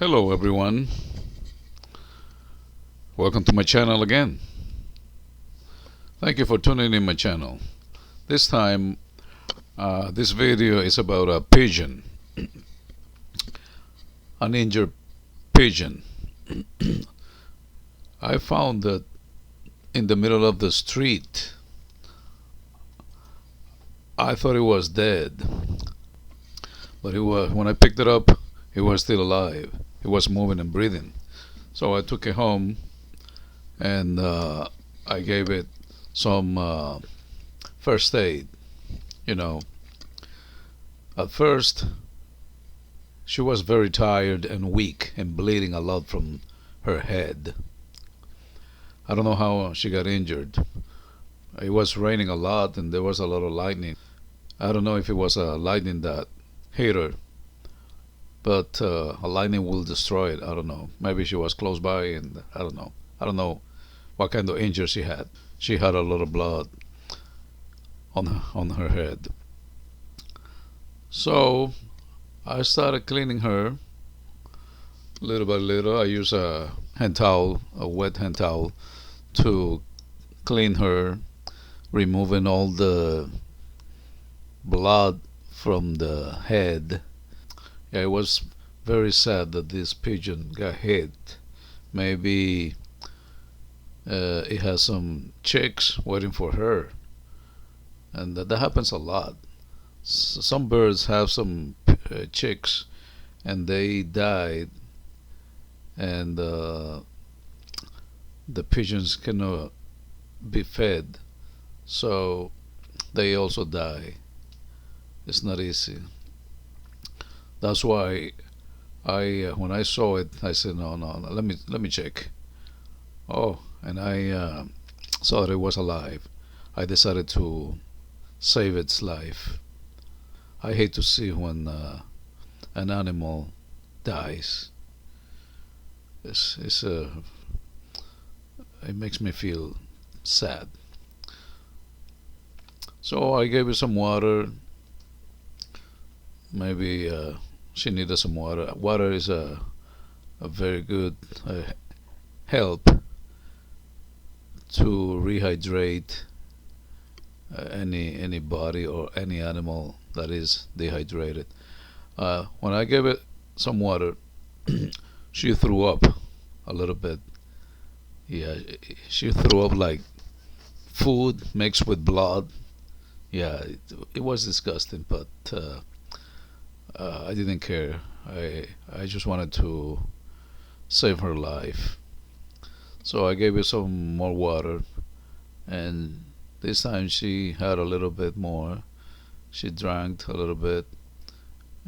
Hello everyone, welcome to my channel again. Thank you for tuning in my channel. This time, this video is about a pigeon, an injured pigeon. I found that in the middle of the street. I thought it was dead, but when I picked it up, it was still alive. It was moving and breathing. So I took it home and I gave it some first aid. You know, at first she was very tired and weak and bleeding a lot from her head. I don't know how she got injured. It was raining a lot and there was a lot of lightning. I don't know if it was a lightning that hit her, but a lightning will destroy it. I don't know. Maybe she was close by and I don't know. I don't know what kind of injury she had. She had a lot of blood on her head. So I started cleaning her little by little. I use a hand towel, a wet hand towel, to clean her, removing all the blood from the head. Yeah, it was very sad that this pigeon got hit. Maybe it has some chicks waiting for her, and that happens a lot. Some birds have some chicks and they died, and the pigeons cannot be fed, so they also die. It's not easy. That's why when I saw it, I said, no, no, no, let me check. Oh, and I saw that it was alive. I decided to save its life. I hate to see when an animal dies. It makes me feel sad. So I gave her some water. Maybe she needed some water. Water is a very good help to rehydrate any body or any animal that is dehydrated. When I gave it some water, she threw up a little bit. Yeah, she threw up like food mixed with blood. Yeah, it was disgusting, but I didn't care. I just wanted to save her life. So I gave her some more water, and this time she had a little bit more. She drank a little bit,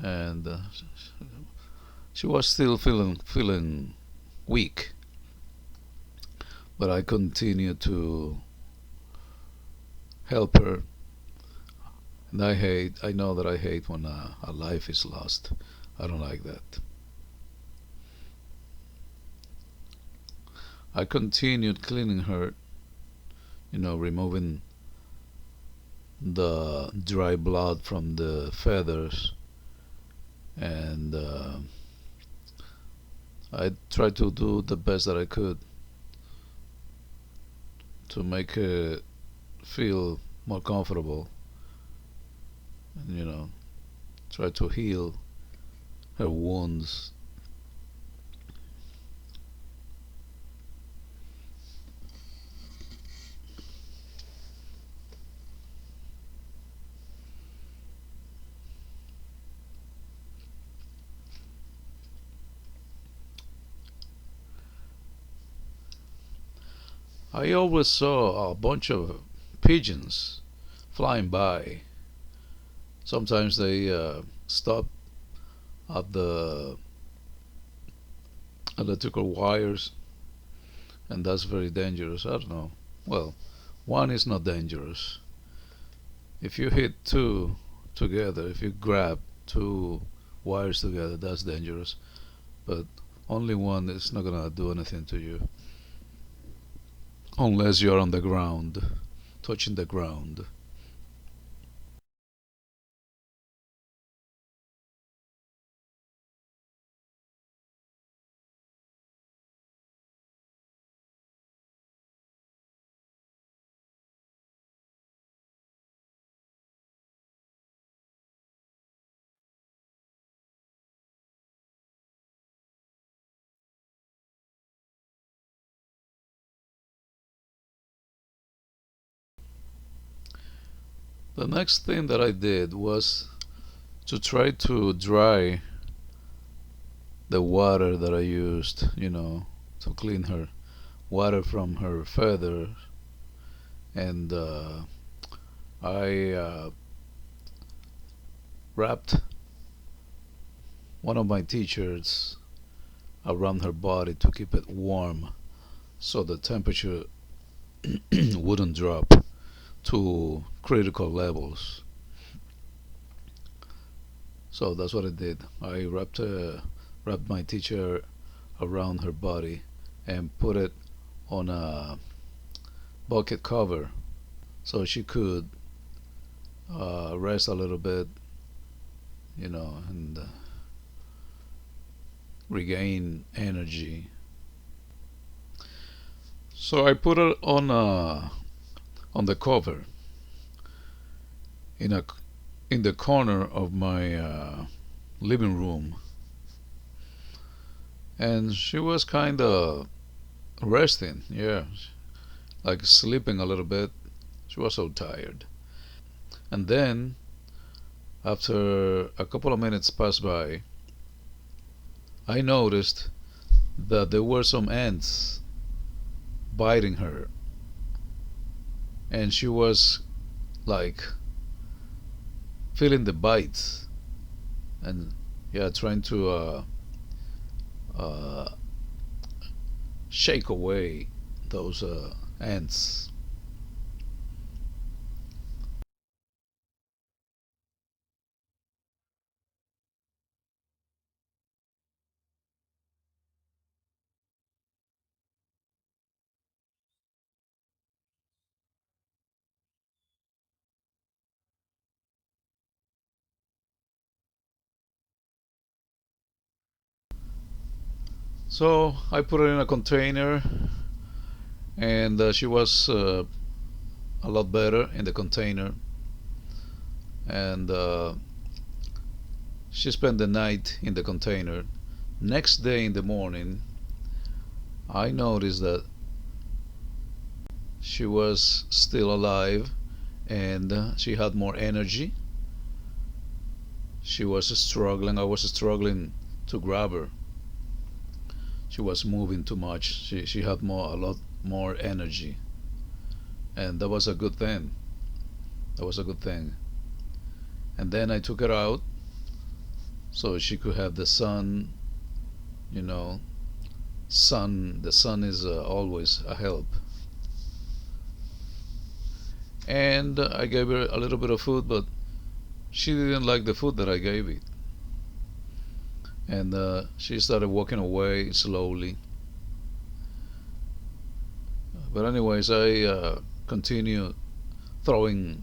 and she was still feeling weak. But I continued to help her. And I know that I hate when a life is lost. I don't like that. I continued cleaning her, removing the dry blood from the feathers, and I tried to do the best that I could to make her feel more comfortable, and try to heal her wounds. I always saw a bunch of pigeons flying by. Sometimes they stop at the electrical wires, and that's very dangerous. I don't know. Well, one is not dangerous. If you hit two together, if you grab two wires together, that's dangerous. But only one is not gonna do anything to you unless you're on the ground, touching the ground. The next thing that I did was to try to dry the water that I used, to clean her, water from her feather, and I wrapped one of my t-shirts around her body to keep it warm so the temperature wouldn't drop to critical levels. So that's what I did. I wrapped my t-shirt around her body and put it on a bucket cover so she could rest a little bit, and regain energy. So I put it on the cover in a in the corner of my living room, and she was kind of resting, yeah, like sleeping a little bit. She was so tired. And then, after a couple of minutes passed by, I noticed that there were some ants biting her, and she was like feeling the bites and, yeah, trying to uh, shake away those ants. So I put her in a container, and she was a lot better in the container. And she spent the night in the container. Next day in the morning, I noticed that she was still alive, and she had more energy. She was struggling. I was struggling to grab her. She was moving too much. She had a lot more energy, and that was a good thing. That was a good thing. And then I took her out so she could have the sun. You know, sun. The sun is always a help. And I gave her a little bit of food, but she didn't like the food that I gave it, and she started walking away slowly. But anyways, I continued throwing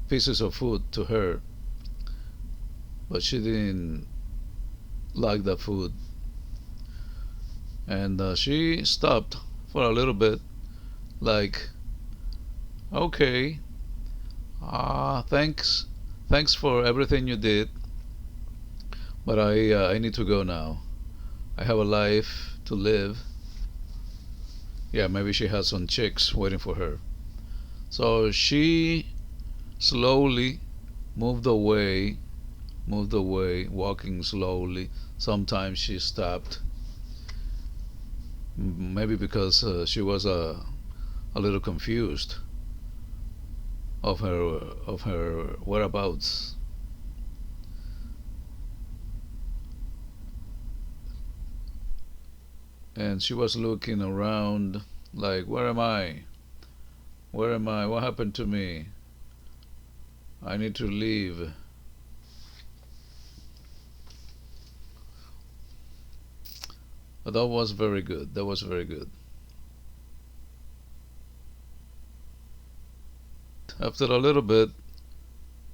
pieces of food to her, but she didn't like the food, and she stopped for a little bit, like, okay, thanks for everything you did, but I need to go now. I have a life to live. Yeah, maybe she has some chicks waiting for her. So she slowly moved away, walking slowly. Sometimes she stopped, maybe because she was a little confused of her whereabouts. And she was looking around like, where am I? Where am I? What happened to me? I need to leave. But that was very good. That was very good. After a little bit,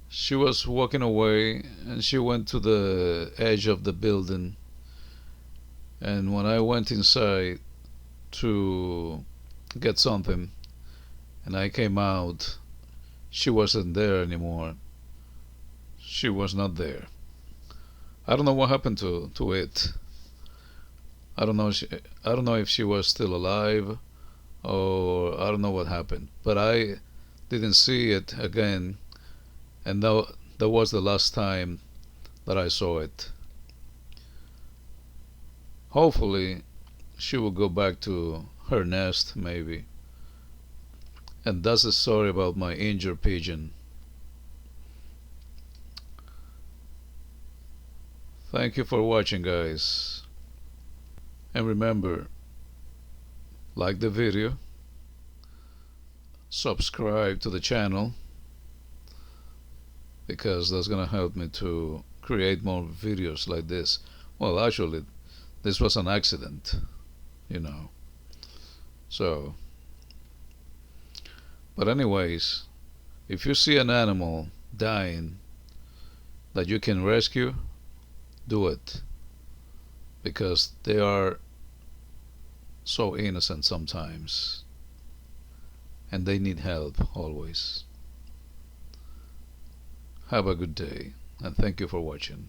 she was walking away, and she went to the edge of the building. And when I went inside to get something and I came out, she wasn't there anymore. She was not there. I don't know what happened to it. I don't know. I don't know if she was still alive, or I don't know what happened. But I didn't see it again and that was the last time that I saw it. Hopefully, she will go back to her nest, maybe. And that's the story about my injured pigeon. Thank you for watching, guys. And remember, like the video, subscribe to the channel, because that's gonna help me to create more videos like this. Well, actually, this was an accident, you know. So, but anyways, if you see an animal dying that you can rescue, do it, because they are so innocent sometimes, and they need help always. Have a good day, and thank you for watching.